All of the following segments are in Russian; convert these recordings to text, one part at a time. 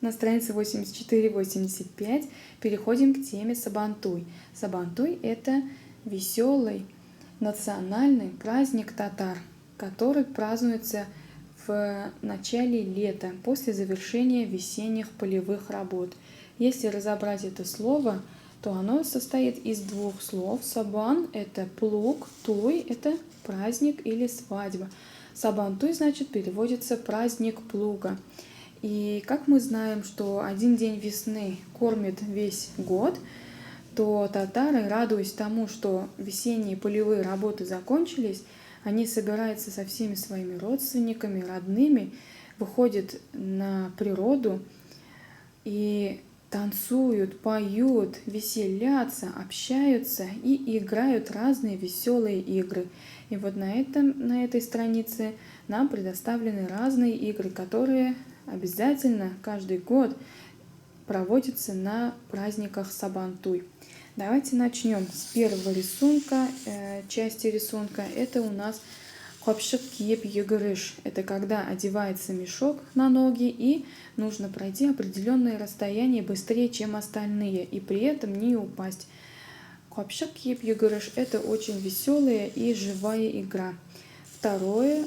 На странице 84-85 переходим к теме Сабантуй. Сабантуй – это веселый национальный праздник татар, который празднуется в начале лета, после завершения весенних полевых работ. Если разобрать это слово, то оно состоит из двух слов. Сабан – это плуг, туй – это праздник или свадьба. Сабантуй, значит, переводится праздник плуга. И как мы знаем, что один день весны кормит весь год, то татары, радуясь тому, что весенние полевые работы закончились, они собираются со всеми своими родственниками, родными, выходят на природу и танцуют, поют, веселятся, общаются и играют разные веселые игры. И вот на этой странице нам предоставлены разные игры, которые обязательно каждый год проводятся на праздниках Сабантуй. Давайте начнем с первого рисунка, части рисунка. Это у нас копшик киеп йыгырыш. Это когда одевается мешок на ноги и нужно пройти определенное расстояние быстрее, чем остальные, и при этом не упасть. Копшик киеп йыгырыш – это очень веселая и живая игра. Второе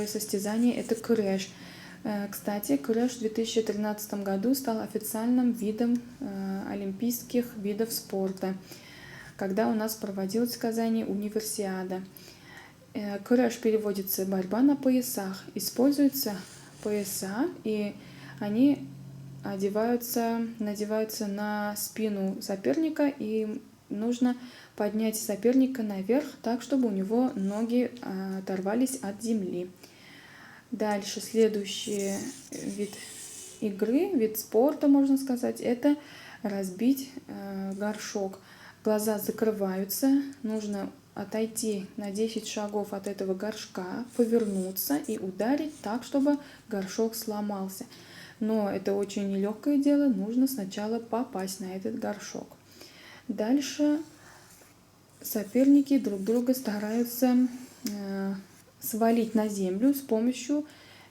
состязание – это креш. Кстати, креш в 2013 году стал официальным видом олимпийских видов спорта, когда у нас проводилась в Казани универсиада. Креш переводится «борьба на поясах». Используются пояса, и они надеваются на спину соперника, и нужно поднять соперника наверх так, чтобы у него ноги оторвались от земли. Дальше следующий вид игры, вид спорта, можно сказать, это разбить горшок. Глаза закрываются, нужно отойти на 10 шагов от этого горшка, повернуться и ударить так, чтобы горшок сломался. Но это очень нелегкое дело, нужно сначала попасть на этот горшок. Дальше соперники друг друга стараются свалить на землю с помощью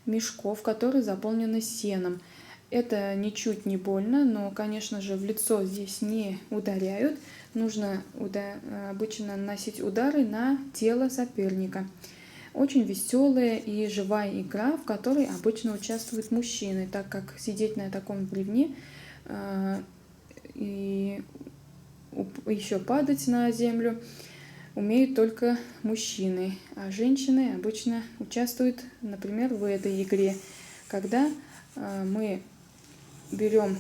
мешков, которые заполнены сеном. Это ничуть не больно, но, конечно же, в лицо здесь не ударяют. Нужно обычно наносить удары на тело соперника. Очень веселая и живая игра, в которой обычно участвуют мужчины, так как сидеть на таком бревне и еще падать на землю умеют только мужчины, а женщины обычно участвуют, например, в этой игре, когда мы берем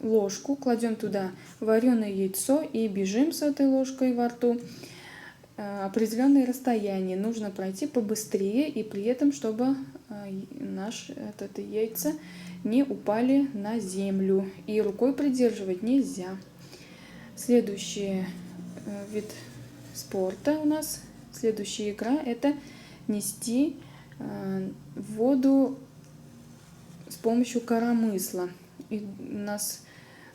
ложку, кладем туда вареное яйцо и бежим с этой ложкой во рту определенное расстояние. Нужно пройти побыстрее, и при этом, чтобы это яйца не упали на землю, и рукой придерживать нельзя. Следующий вид спорта у нас, следующая игра – это нести воду с помощью коромысла. И у нас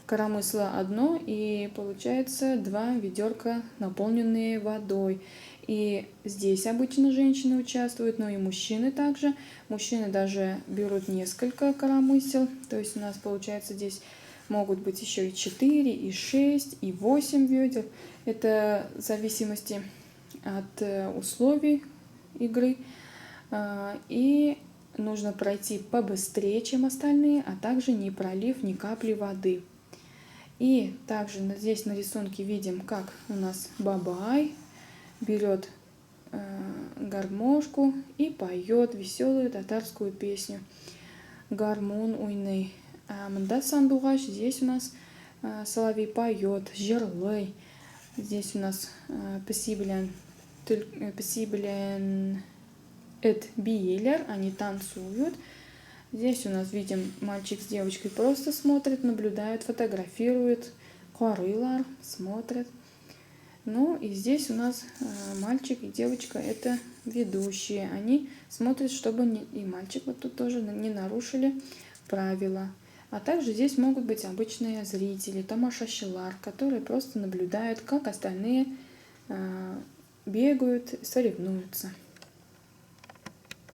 коромысло одно, и получается 2 ведерка, наполненные водой. И здесь обычно женщины участвуют, но и мужчины также. Мужчины даже берут несколько коромысел, то есть у нас получается здесь могут быть еще и 4, и 6, и 8 ведер. Это в зависимости от условий игры. И нужно пройти побыстрее, чем остальные, а также не пролив ни капли воды. И также здесь на рисунке видим, как у нас бабай берет гармошку и поет веселую татарскую песню «Гармун уйный». А мында сандугач, здесь у нас соловей поет, жерлый. Здесь у нас пасиблян эт биелер, они танцуют. Здесь у нас видим, мальчик с девочкой просто смотрят, наблюдают, фотографируют, карылар, смотрят. Ну и здесь у нас мальчик и девочка – это ведущие. Они смотрят, чтобы и мальчик вот тут тоже не нарушили правила. А также здесь могут быть обычные зрители, тамашашилар, которые просто наблюдают, как остальные бегают, соревнуются.